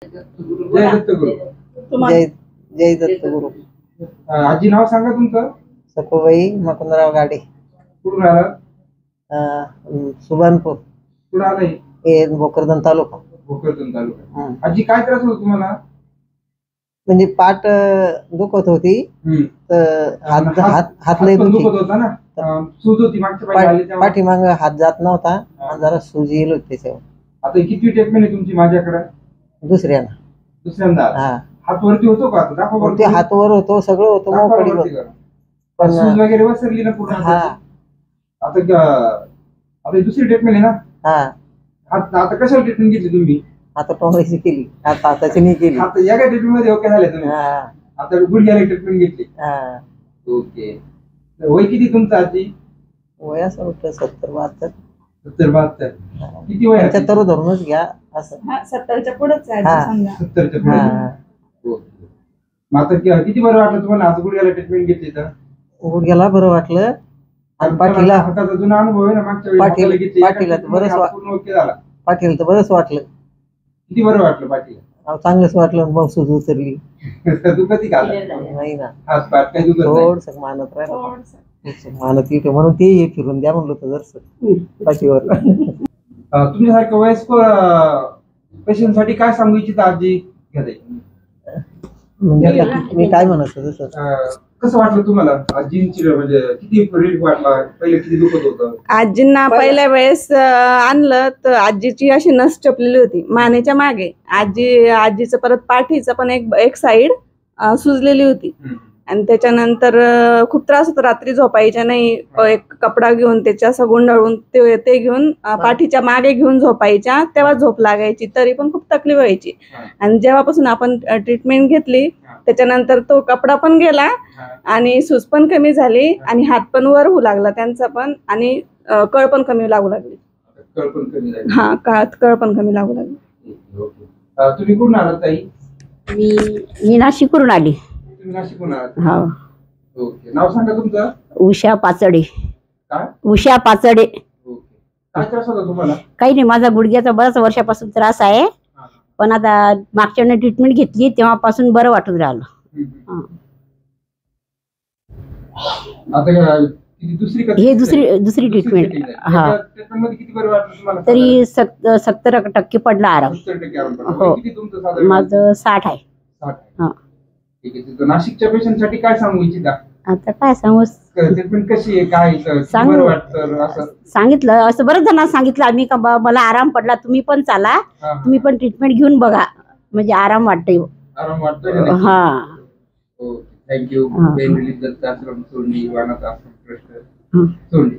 जय दत्तगुरु. जय जय दत्तगुरु. आजी नाव सांगा तुमचं. सखूबाई मकुंदराव गाडे. कुठून आला? सुभानपूर. कुठं आलाय? हे भोकरदन तालुका. भोकरदन तालुका. आजी काय त्रास होतो तुम्हाला? म्हणजे पाठ दुखत होती तर हात लय दुखत होता ना. सूज होती मागच्या पाठी आली तेव्हा. पाठीमाग हात जात नव्हता आणि जरा सूज येईल होती त्याच्यावर. आता किती ट्रीटमेंट आहे तुमची माझ्याकडे? दुसऱ्यांदा. हात वरती होतो का? दाखवा वरती. हात वर होतो, सगळं होतं, मोकळी होतं. पण सूज वगैरे वसरली ना पूर्ण. आता दुसरी ट्रीटमेंट आहे ना. आता कशाला ट्रीटमेंट घेतली तुम्ही? आता टोंगळीची केली, आता हाताची नाही केली. आता या काय ट्रीटमेंट मध्ये ओके झाले तुम्ही? आता गुडघ्याला ट्रीटमेंट घेतली. ओके. वय किती तुमचं आजी? वय असं होतं 70-72. 70-72. किती वय? 75 धरूनच घ्या असं. 70च्या पुढेच आहे समजा. 70च्या पुढे. ओके. मग आता किती बरं वाटलं तुम्हाला आज गुडघ्याला ट्रीटमेंट घेतली तर? गुडघ्याला बरं वाटलं आणि पाठीला. हाताचा जुना अनुभव आहे ना मागच्या वेळी पाठीला तर बरंच पूर्ण ओके झाला. पाठीला तर बरंच वाटलं. किती बरं वाटलं पाठीला? चांगलंच वाटलं. मग सूज उतरली. तू कधी घाला नाही ना. हात पाठ काही दुखत नाही? थोडस मानत राहिलं. मानत येते म्हणून ते फिरून द्या म्हणलं होतं जरस पाठीवर. तुमच्यासारखं वयस्कर पेशंट साठी काय सांगू इच्छिता आजी? म्हणजे मी काय म्हणत होतो तसं. कसं वाटलं तुम्हाला आजींची? म्हणजे किती रिलीफ वाटला? पहिले किती दुखत होतं? आजींना पहिल्या वेळेस आणलं तर आजीची अशी नस चपलेली होती मानेच्या मागे. आजीचं परत पाठीचं पण एक साइड सुजलेली होती. आणि त्याच्यानंतर खूप त्रास होतो. रात्री झोपायच्या नाही. एक कपडा घेऊन त्याच्या असं गुंडाळून ते घेऊन पाठीच्या मागे घेऊन झोपायच्या, तेव्हा झोप लागायची. तरी पण खूप तकलीफ व्हायची. आणि जेव्हापासून आपण ट्रीटमेंट घेतली त्याच्यानंतर तो कपडा पण गेला आणि सूज पण कमी झाली आणि हात पण वर होऊ लागला त्यांचा पण, आणि कळ पण कमी लागू लागली. कळ पण कमी झाली. कळ पण कमी लागू लागली. तुम्ही कुठून आलात ताई? मी नाशिकवरून आली. नाशिकहून आलात? हो. ओके. नाव सांगा तुमचं. उषा पाचडे. काय? उषा पाचडे. ओके. काय त्रास होता तुम्हाला? काही नाही, माझा गुडघ्याचा बऱ्याच वर्षापासून त्रास आहे, पण आता मागच्या ट्रीटमेंट घेतली तेव्हापासून बरं वाटून राहिलं. हे दुसरी ट्रीटमेंट. हा. किती बरं वाटलं तुम्हाला? तरी 70% पडला आराम. 70% हो. माझं 60 आहे. 60. ठीक आहे. नाशिकच्या पेशंट साठी काय सांगू इच्छिता? आता काय सांगू, ट्रीटमेंट कशी आहे, काय बरं वाटतं असं सांगितलं. असं बरंच जणांना सांगितलं आम्ही का मला आराम पडला, तुम्ही पण चाला, तुम्ही पण ट्रीटमेंट घेऊन बघा, म्हणजे आराम वाटतोय. आराम वाटतोय. हा. थँक्यू. पेन रिलीफ दत्त आश्रम सोंडी, वानाथ आश्रम ट्रस्ट सोंडी.